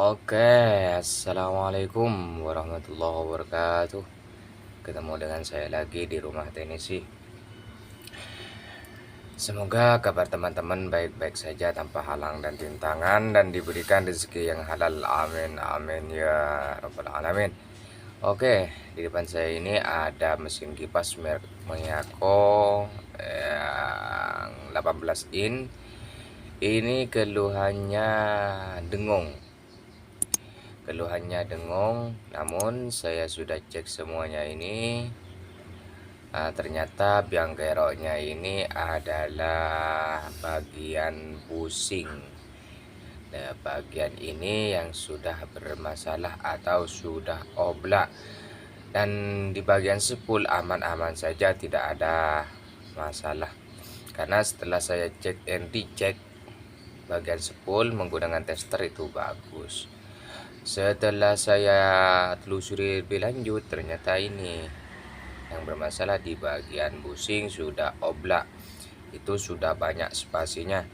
Oke, assalamualaikum warahmatullahi wabarakatuh. Ketemu dengan saya lagi di rumah Tennessee. Semoga kabar teman-teman baik-baik saja tanpa halang dan rintangan dan diberikan rezeki yang halal. Amin, amin ya rabbal alamin. Oke, di depan saya ini ada mesin kipas merek Miyako yang 18 in. Ini keluhannya dengung, namun saya sudah cek semuanya ini. Ternyata biang keroknya ini adalah bagian busing. Nah, bagian ini yang sudah bermasalah atau sudah oblak, dan di bagian sepul aman-aman saja, tidak ada masalah. Karena setelah saya cek and dicek bagian sepul menggunakan tester itu bagus. Setelah saya telusuri lebih lanjut, ternyata ini yang bermasalah di bagian busing, sudah oblak, itu sudah banyak spasinya.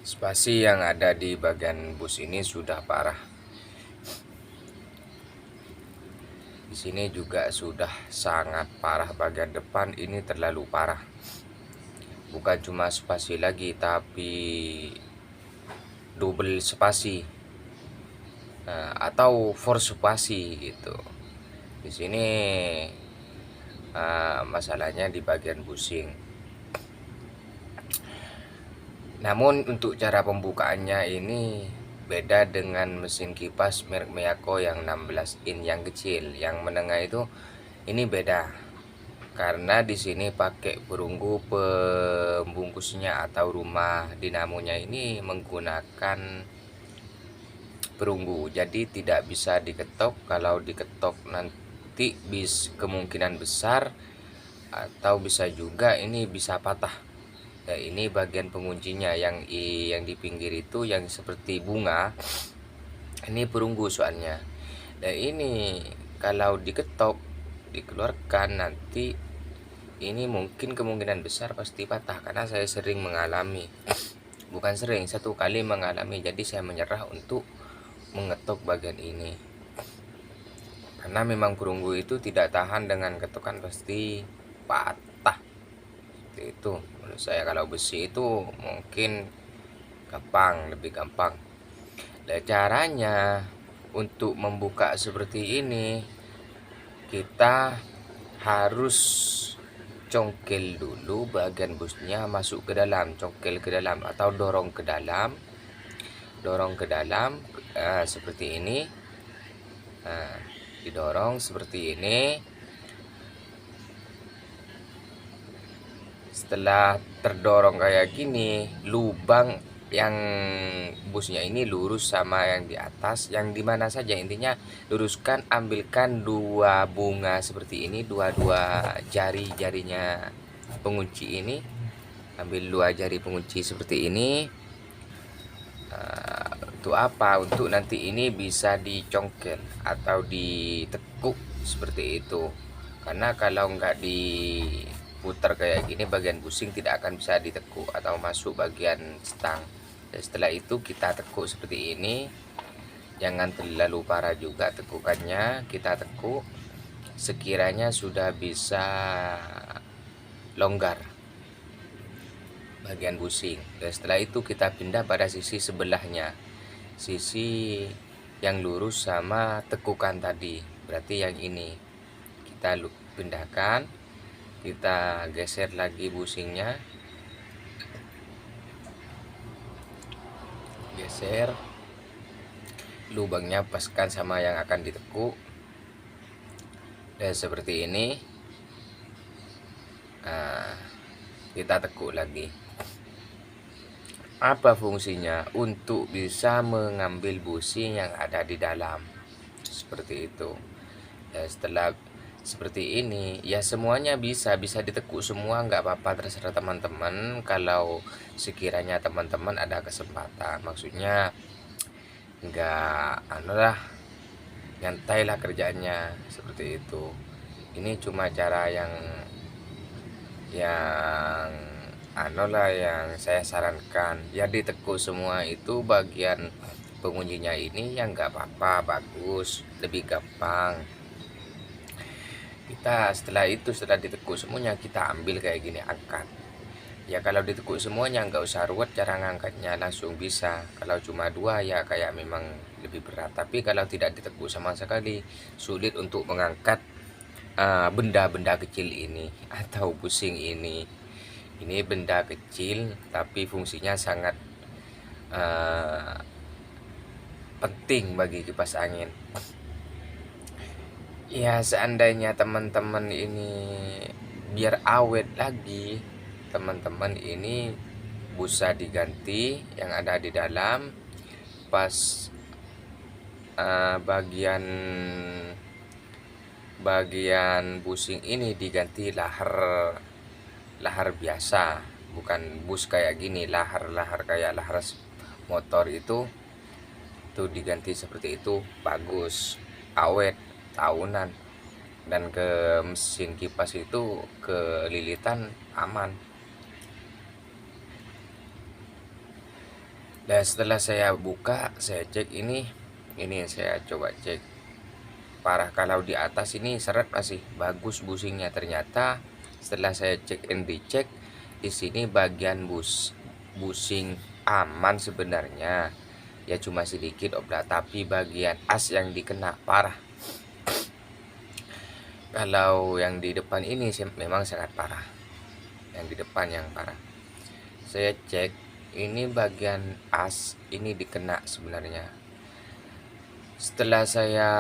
Spasi yang ada di bagian bus ini sudah parah. Di sini juga sudah sangat parah, bagian depan ini terlalu parah. Bukan cuma spasi lagi, tapi double spasi atau four spasi gitu. Di sini masalahnya di bagian busing. Namun untuk cara pembukaannya ini beda dengan mesin kipas merek Miyako yang 16 in yang kecil. Yang menengah itu ini beda. Karena di sini pakai perunggu pembungkusnya atau rumah dinamonya ini menggunakan perunggu. Jadi tidak bisa diketok. Kalau diketok nanti kemungkinan besar atau bisa juga ini bisa patah. Nah, ini bagian penguncinya yang di pinggir itu yang seperti bunga. Ini perunggu soalnya. Nah, ini kalau diketok, dikeluarkan, nanti ini mungkin kemungkinan besar pasti patah. Karena saya sering mengalami, bukan sering, satu kali mengalami. Jadi saya menyerah untuk mengetok bagian ini. Karena memang perunggu itu tidak tahan dengan ketukan, pasti patah. Seperti itu menurut saya. Kalau besi itu mungkin lebih gampang. Nah, caranya untuk membuka seperti ini, kita harus congkel dulu bagian busnya masuk ke dalam, congkel ke dalam atau dorong ke dalam, seperti ini. Didorong seperti ini. Setelah terdorong kayak gini, lubang yang busnya ini lurus sama yang di atas, yang dimana saja, intinya luruskan, ambilkan dua bunga seperti ini, dua jarinya pengunci ini, ambil dua jari pengunci seperti ini. Untuk apa? Untuk nanti ini bisa dicongkel atau ditekuk seperti itu. Karena kalau nggak diputar kayak gini, bagian busing tidak akan bisa ditekuk atau masuk bagian stang. Dan setelah itu kita tekuk seperti ini. Jangan terlalu parah juga tekukannya, kita tekuk sekiranya sudah bisa longgar bagian busing. Dan setelah itu kita pindah pada sisi sebelahnya, sisi yang lurus sama tekukan tadi, berarti yang ini kita pindahkan. Kita geser lagi busingnya, geser lubangnya, paskan sama yang akan ditekuk. Dan seperti ini, kita tekuk lagi. Apa fungsinya? Untuk bisa mengambil busing yang ada di dalam, seperti itu. Dan setelah seperti ini, ya semuanya bisa ditekuk semua, nggak apa-apa, terserah teman-teman. Kalau sekiranya teman-teman ada kesempatan, maksudnya nggak nyantai lah kerjaannya, seperti itu. Ini cuma cara yang anolah yang saya sarankan ya, ditekuk semua itu bagian pengunjinya ini ya nggak apa-apa, bagus, lebih gampang. Kita setelah ditekuk semuanya, kita ambil kayak gini, angkat. Ya kalau ditekuk semuanya nggak usah ruwet cara ngangkatnya, langsung bisa. Kalau cuma dua ya kayak memang lebih berat. Tapi kalau tidak ditekuk sama sekali, sulit untuk mengangkat benda-benda kecil ini atau pusing ini. Ini benda kecil tapi fungsinya sangat uh, penting bagi kipas angin. Ya seandainya teman-teman ini biar awet lagi, teman-teman ini busa diganti yang ada di dalam, pas bagian busing ini diganti lahar biasa, bukan bus kayak gini, lahar kayak lahar motor itu diganti seperti itu, bagus, awet tahunan. Dan ke mesin kipas itu kelilitan aman. Dan setelah saya buka, saya cek ini saya coba cek parah. Kalau di atas ini seret masih bagus busingnya, ternyata setelah saya cek and dicek di sini bagian busing aman sebenarnya ya, cuma sedikit obrak, tapi bagian as yang dikena parah. Kalau yang di depan ini memang sangat parah, yang di depan yang parah. Saya cek ini bagian as ini dikena sebenarnya. Setelah saya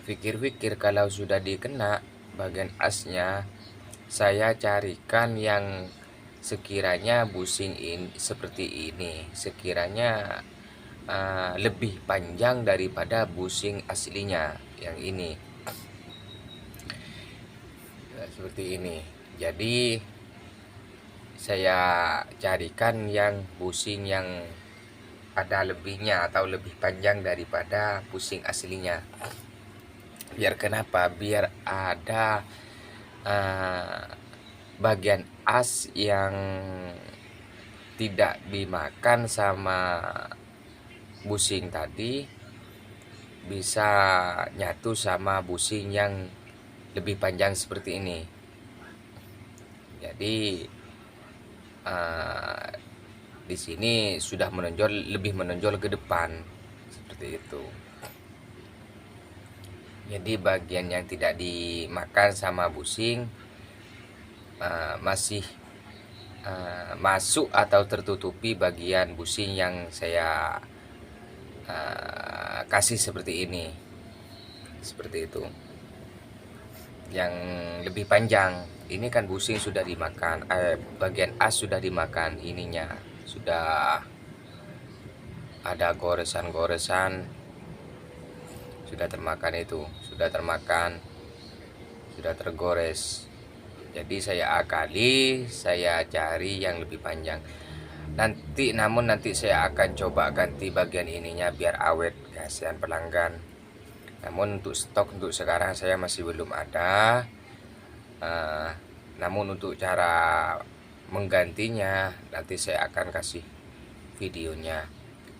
pikir-pikir, kalau sudah dikena bagian asnya, saya carikan yang sekiranya busing ini seperti ini, sekiranya lebih panjang daripada busing aslinya yang ini. Seperti ini. Jadi saya carikan yang busing yang ada lebihnya atau lebih panjang daripada busing aslinya. Biar kenapa? Biar ada bagian as yang tidak dimakan sama busing tadi bisa nyatu sama busing yang lebih panjang seperti ini. Jadi di sini sudah lebih menonjol ke depan seperti itu. Jadi bagian yang tidak dimakan sama busing masih masuk atau tertutupi bagian busing yang saya kasih seperti ini, seperti itu. Yang lebih panjang ini kan busing sudah dimakan, bagian as sudah dimakan, ininya sudah ada goresan-goresan, sudah termakan, itu sudah termakan, sudah tergores. Jadi saya akali, saya cari yang lebih panjang namun nanti saya akan coba ganti bagian ininya biar awet, kasihan pelanggan. Namun untuk stok untuk sekarang saya masih belum ada. Namun untuk cara menggantinya nanti saya akan kasih videonya,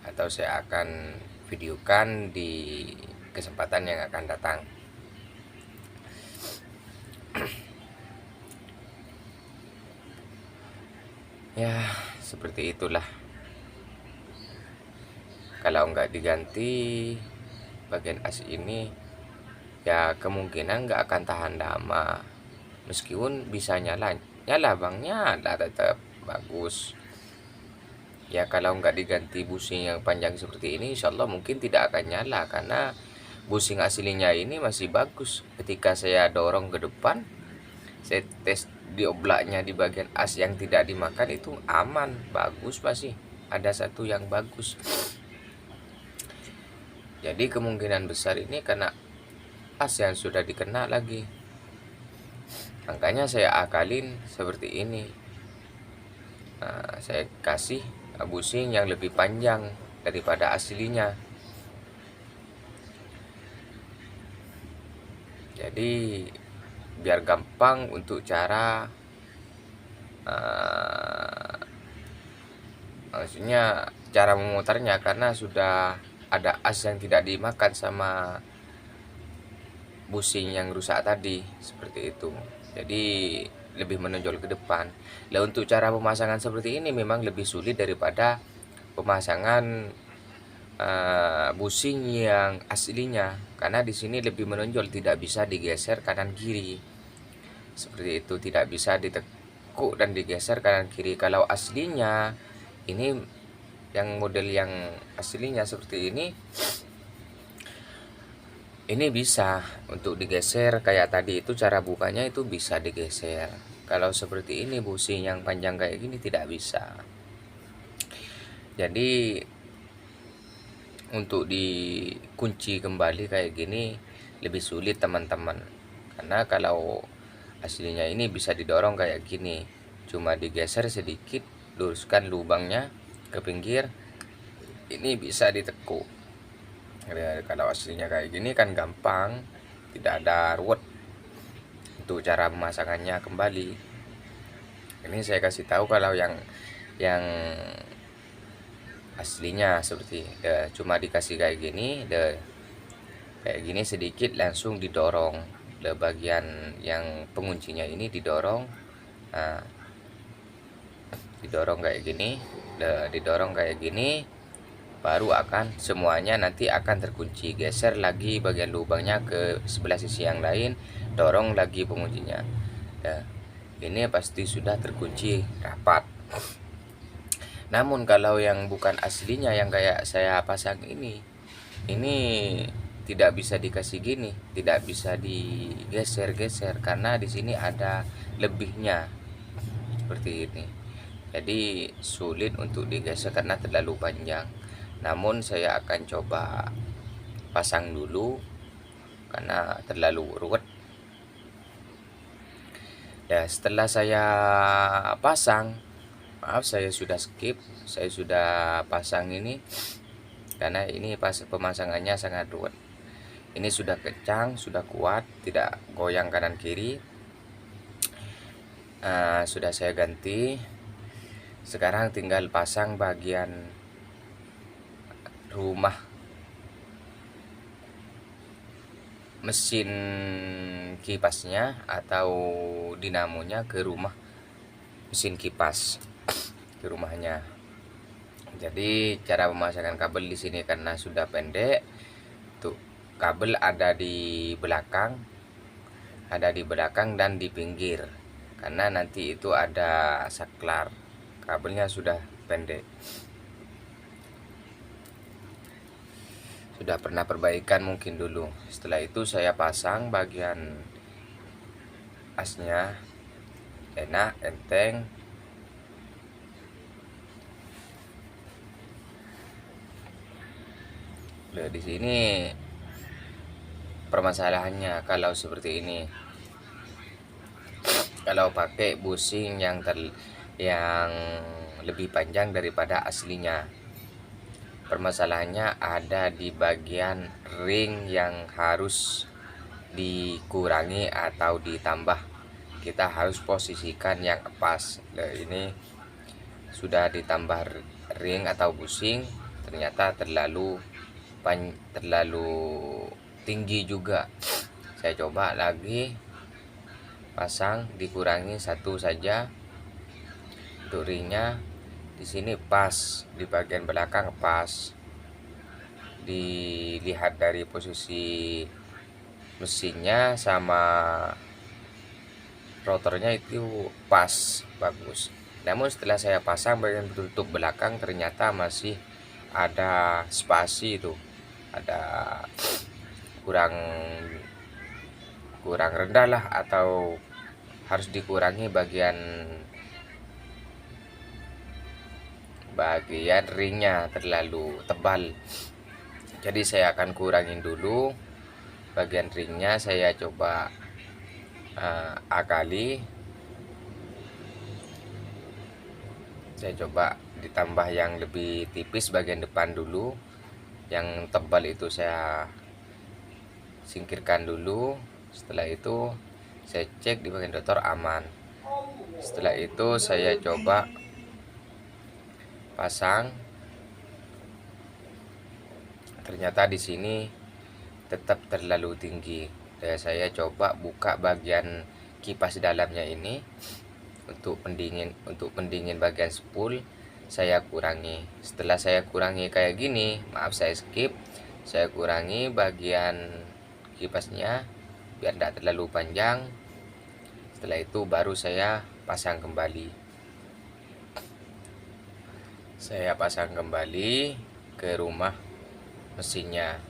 atau saya akan videokan di kesempatan yang akan datang. Ya seperti itulah. Kalau nggak diganti bagian as ini ya kemungkinan nggak akan tahan lama. Meskipun bisa nyala bang, nyala tetap bagus. Ya kalau nggak diganti busing yang panjang seperti ini, insya Allah mungkin tidak akan nyala, karena busing aslinya ini masih bagus. Ketika saya dorong ke depan, saya tes di oblaknya di bagian as yang tidak dimakan itu aman, bagus, masih ada satu yang bagus. Jadi kemungkinan besar ini kena as yang sudah dikena lagi. Makanya saya akalin seperti ini. Saya kasih busing yang lebih panjang daripada aslinya. Jadi biar gampang untuk cara maksudnya cara memutarnya, karena sudah ada as yang tidak dimakan sama busing yang rusak tadi, seperti itu. Jadi lebih menonjol ke depan. Nah, untuk cara pemasangan seperti ini memang lebih sulit daripada pemasangan busing yang aslinya, karena di sini lebih menonjol, tidak bisa digeser kanan kiri. Seperti itu, tidak bisa ditekuk dan digeser kanan kiri. Kalau aslinya ini, yang model yang aslinya seperti ini bisa untuk digeser kayak tadi itu, cara bukanya itu bisa digeser. Kalau seperti ini busing yang panjang kayak gini tidak bisa. Jadi untuk dikunci kembali kayak gini lebih sulit teman-teman, karena kalau aslinya ini bisa didorong kayak gini, cuma digeser sedikit, luruskan lubangnya ke pinggir, ini bisa ditekuk. Ya, kalau aslinya kayak gini kan gampang, tidak ada ruwet untuk cara pemasangannya kembali. Ini saya kasih tahu kalau yang aslinya seperti cuma dikasih kayak gini, kayak gini sedikit langsung didorong, bagian yang penguncinya ini didorong, nah, didorong kayak gini, didorong kayak gini, baru akan semuanya nanti akan terkunci. Geser lagi bagian lubangnya ke sebelah sisi yang lain, dorong lagi penguncinya. Nah, ini pasti sudah terkunci rapat. Namun kalau yang bukan aslinya, yang kayak saya pasang ini tidak bisa dikasih gini, tidak bisa digeser-geser, karena di sini ada lebihnya seperti ini. Jadi sulit untuk digeser karena terlalu panjang. Namun saya akan coba pasang dulu karena terlalu ruwet. Ya, setelah saya pasang, maaf saya sudah skip, saya sudah pasang ini karena ini pas pemasangannya sangat ruwet. Ini sudah kencang, sudah kuat, tidak goyang kanan kiri. Sudah saya ganti. Sekarang tinggal pasang bagian rumah mesin kipasnya atau dinamonya ke rumah mesin kipas, ke rumahnya. Jadi cara pemasangan kabel di sini karena sudah pendek, tuh kabel ada di belakang, dan di pinggir, karena nanti itu ada saklar. Kabelnya sudah pendek, sudah pernah perbaikan mungkin dulu. Setelah itu saya pasang bagian asnya, enak, enteng. Nah, di sini permasalahannya kalau seperti ini, kalau pakai busing yang lebih panjang daripada aslinya, permasalahannya ada di bagian ring yang harus dikurangi atau ditambah. Kita harus posisikan yang pas. Nah, ini sudah ditambah ring atau busing, ternyata terlalu tinggi juga. Saya coba lagi pasang, dikurangi satu saja untuk ringnya. Di sini pas, di bagian belakang pas, dilihat dari posisi mesinnya sama rotornya itu pas, bagus. Namun setelah saya pasang bagian tutup belakang, ternyata masih ada spasi itu, ada kurang rendah lah, atau harus dikurangi bagian ringnya terlalu tebal. Jadi saya akan kurangin dulu bagian ringnya, saya coba akali, saya coba ditambah yang lebih tipis bagian depan dulu, yang tebal itu saya singkirkan dulu. Setelah itu saya cek di bagian rotor aman. Setelah itu saya coba pasang. Ternyata di sini tetap terlalu tinggi. Saya coba buka bagian kipas dalamnya ini untuk pendingin bagian spool saya kurangi. Setelah saya kurangi kayak gini, maaf saya skip, saya kurangi bagian kipasnya biar tidak terlalu panjang. Setelah itu baru saya pasang kembali. Saya pasang kembali ke rumah mesinnya.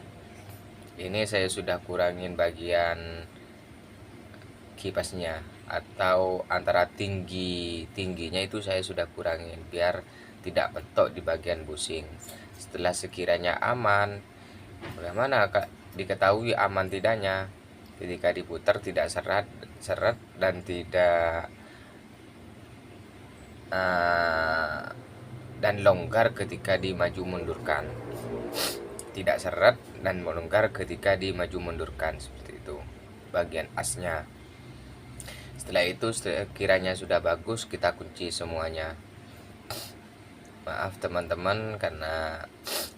Ini saya sudah kurangin bagian kipasnya, atau antara tingginya itu saya sudah kurangin biar tidak betok di bagian busing. Setelah sekiranya aman, bagaimana diketahui aman tidaknya? Ketika diputar tidak seret dan tidak dan longgar ketika dimaju mundurkan. Tidak seret dan melonggar ketika dimaju mundurkan, seperti itu bagian asnya. Setelah itu kiranya sudah bagus, kita kunci semuanya. Maaf teman-teman karena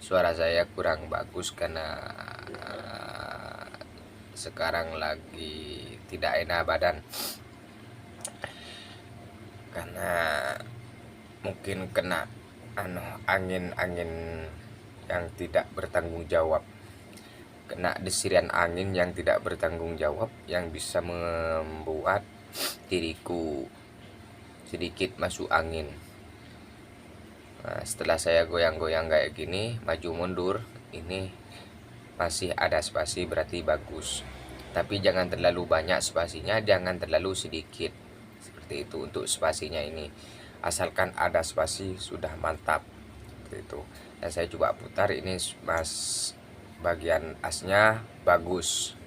suara saya kurang bagus karena sekarang lagi tidak enak badan, karena mungkin kena angin yang tidak bertanggung jawab, kena desiran angin yang tidak bertanggung jawab yang bisa membuat diriku sedikit masuk angin. Nah, setelah saya goyang-goyang kayak gini, maju mundur, ini masih ada spasi, berarti bagus. Tapi jangan terlalu banyak spasinya, jangan terlalu sedikit. Seperti itu untuk spasinya ini. Asalkan ada spasi sudah mantap. Seperti itu. Dan saya coba putar, ini bagian asnya bagus.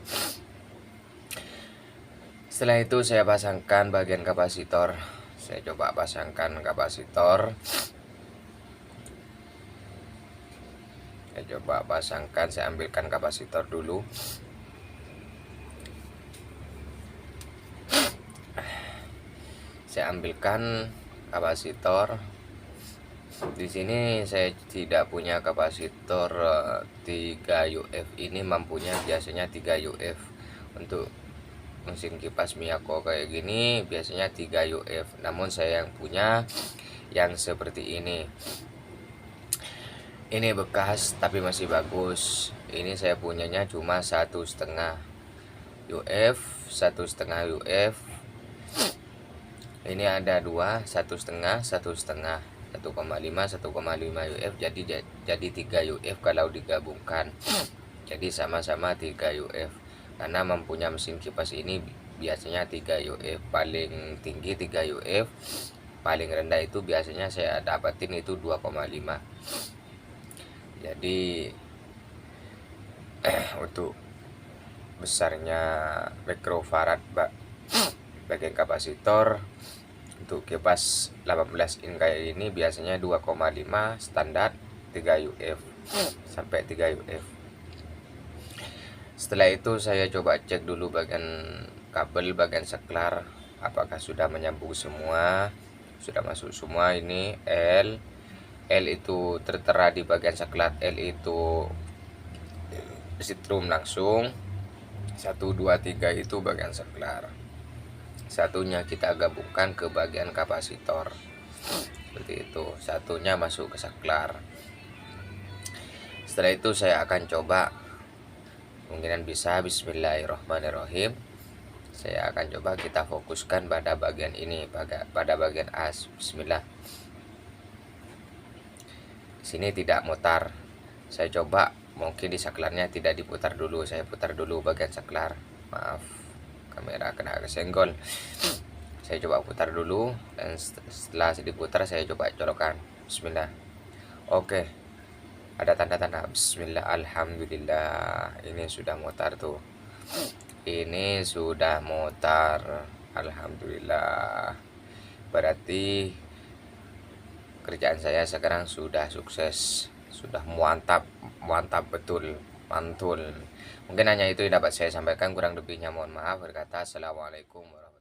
Setelah itu saya pasangkan bagian kapasitor. Saya coba pasangkan kapasitor. Saya ambilkan kapasitor dulu. Saya ambilkan kapasitor. Di sini saya tidak punya kapasitor 3 UF. Ini mampunya biasanya 3 UF. Untuk mesin kipas Miyako kayak gini biasanya 3 UF. Namun saya yang punya yang seperti ini. Ini bekas tapi masih bagus. Ini saya punyanya cuma 1,5 UF, 1,5 UF. Ini ada 2, 1,5, 1,5, 1,5 UF, jadi 3 UF kalau digabungkan. Jadi sama-sama 3 UF. Karena mempunyai mesin kipas ini biasanya 3 UF, paling tinggi 3 UF, paling rendah itu biasanya saya dapatin itu 2,5. Jadi untuk besarnya microfarad bagian kapasitor untuk kipas 18 in kayak ini biasanya 2,5 standar, 3 UF sampai 3 UF. Setelah itu saya coba cek dulu bagian kabel, bagian saklar apakah sudah menyambung semua, sudah masuk semua. Ini L itu tertera di bagian saklar, L itu setrum langsung, 1, 2, 3 itu bagian saklar. Satunya kita gabungkan ke bagian kapasitor, seperti itu. Satunya masuk ke saklar. Setelah itu saya akan coba, kemungkinan bisa. Bismillahirrahmanirrahim. Saya akan coba kita fokuskan pada bagian ini, pada bagian as. Bismillah. Sini tidak mutar. Saya coba, mungkin di saklarnya tidak diputar dulu. Saya putar dulu bagian saklar. Maaf, kamera kena kesenggol. Saya coba putar dulu, dan setelah diputar saya coba colokan. Bismillah. Oke, ada tanda-tanda. Bismillah, alhamdulillah. Ini sudah mutar tuh. Ini sudah mutar, alhamdulillah. Berarti kerjaan saya sekarang sudah sukses, sudah mantap betul, mantul. Mungkin hanya itu yang dapat saya sampaikan, kurang lebihnya mohon maaf. Berkata assalamualaikum warahmatullahi wabarakatuh.